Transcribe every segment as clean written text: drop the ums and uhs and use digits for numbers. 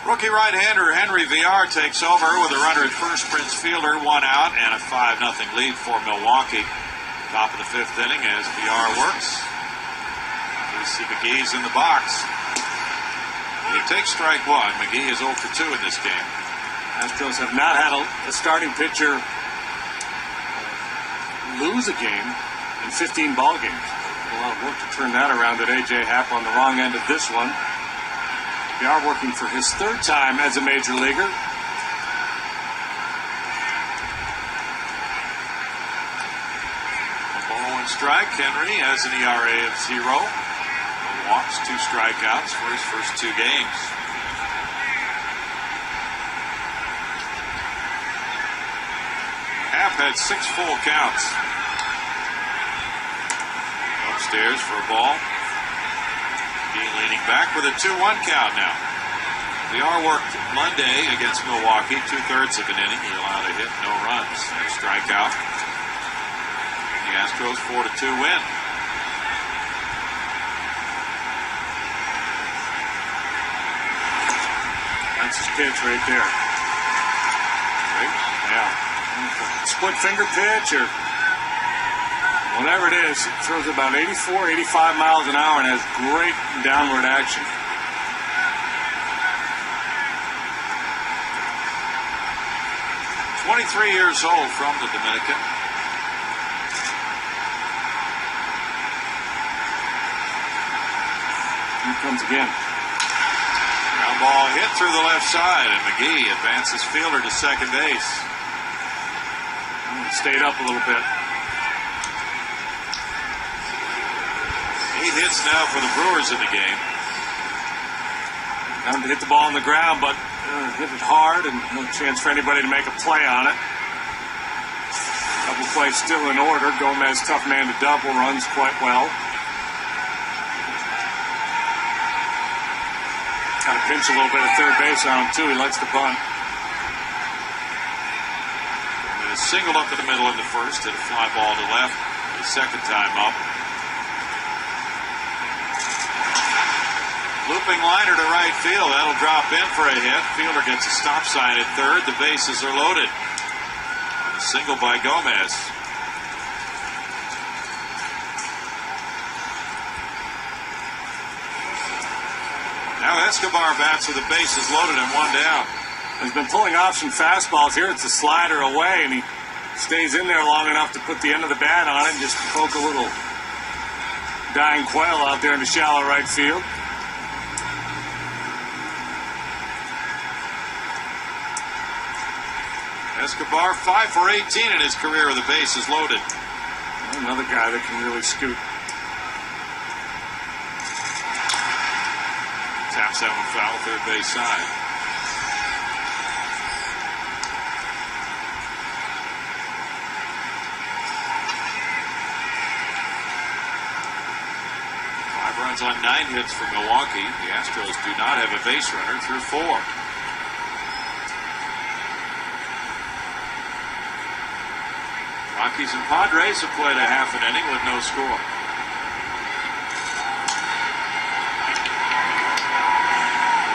Rookie right-hander Henry Villar takes over with a runner at first. Prince Fielder, 1 out, and a 5-0 lead for Milwaukee. Top of the 5th inning as Villar works. Casey McGee's in the box. He takes strike 1. McGee is 0 for 2 in this game. Astros have not had a starting pitcher lose a game in 15 ball games. A lot of work to turn that around today. Jay Happ on the wrong end of this one. They are working for his 3rd time as a major leaguer. A ball and strike. Henry has an ERA of 0. No walks, 2 strikeouts for his first 2 games. Happ had 6 full counts. Upstairs for a ball. Leaning back with a 2-1 count now. Villar worked Monday against Milwaukee, 2/3 of an inning. He allowed a hit, no runs, and a strikeout. The Astros 4-2 win. That's his pitch right there. Right? Yeah. Split finger pitch or whatever it is, it throws about 84, 85 miles an hour and has great downward action. He's 23 years old, from the Dominican. Here he comes again. Ground ball hit through the left side, and McGee advances Fielder to second base. He stayed up a little bit. 8 hits now for the Brewers in the game. Time to hit the ball on the ground, but hit it hard and no chance for anybody to make a play on it. Double play still in order. Gomez, tough man to double, runs quite well. Kind of pinch a little bit at third base on him, too. He likes to bunt. Gomez singled up to the middle in the first, hit a fly ball to left the second time up. Looping liner to right field. That'll drop in for a hit. Fielder gets a stop sign at third. The bases are loaded. On a single by Gomez. Now Escobar bats with the bases loaded and 1 down. He's been pulling option fastballs here. It's a slider away, and he stays in there long enough to put the end of the bat on it and just poke a little dying quail out there in the shallow right field. Escobar 5 for 18 in his career with the bases loaded. Another guy that can really scoot. Taps that one foul, third base side. Five runs on 9 hits for Milwaukee. The Astros do not have a base runner through 4. Rockies and Padres have played a half an inning with no score.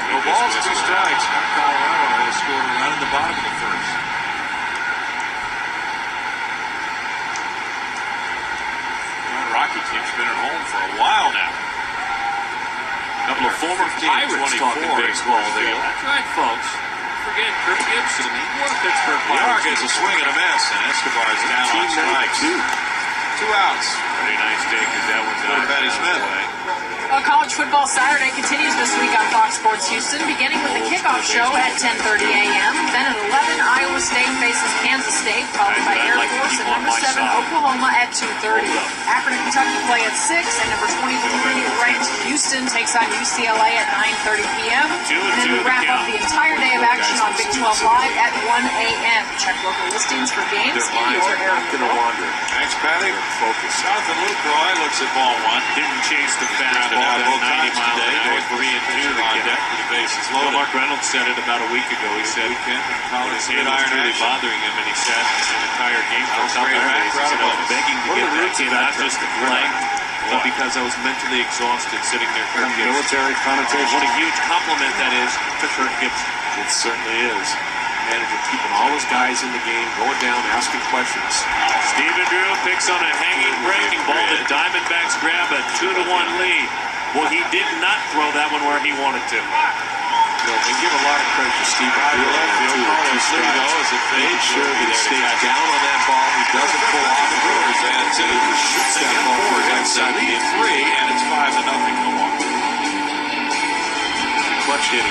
No balls, 2 strikes. Now Colorado has scored a run in the bottom of the first. The Rocky team's been at home for a while now. A couple of former Pirates talking baseball there. That's right, folks. Forget Kirk Gibson. He won Pittsburgh Pirates. Villar gets a swing and a miss, and Escobar's down on strikes. 2 outs. Pretty nice day because that one's Go to Betty Smith. College football Saturday continues this week on Fox Sports Houston, beginning with the kickoff show at 10:30 a.m. Then at 11, Iowa State faces Kansas State, followed by Air Force and number 7, Oklahoma at 2:30. Akron and Kentucky play at 6, and number 23, ranked Houston, takes on UCLA at 9:30 p.m. And then we wrap up the entire day of action on Big 12 Live at 1 a.m. Check local listings for games in your area. Thanks, Patty. Focus. Jonathan Lucroy looks at ball 1. Didn't chase the fastball Out at both 90 times miles today. an hour. North 3 and 2 on to deck get. with the bases Well, loaded. Mark Reynolds said it about a week ago. He said his hand was really bothering him, and he sat an entire game for a couple of days. He said, I was begging to get back in, not just to play, but because I was mentally exhausted sitting there. Kirk Gibson. Military connotation. What a huge compliment that is to Kirk Gibson. It certainly is. Manager keeping all his guys in the game, going down, asking questions. Stephen Drew picks on a hanging breaking ball. The Diamondbacks grab a 2-1 lead. Well, he did not throw that one where he wanted to. They give a lot of credit to Steve Drew on that too. Carlos Lee, though, as it Making sure that he stays down on that ball. He doesn't pull off the Brewers road. add two. He shoots that ball Four for hits, outside the lead end. 3, and it's 5-0 Milwaukee. Clutch hitting.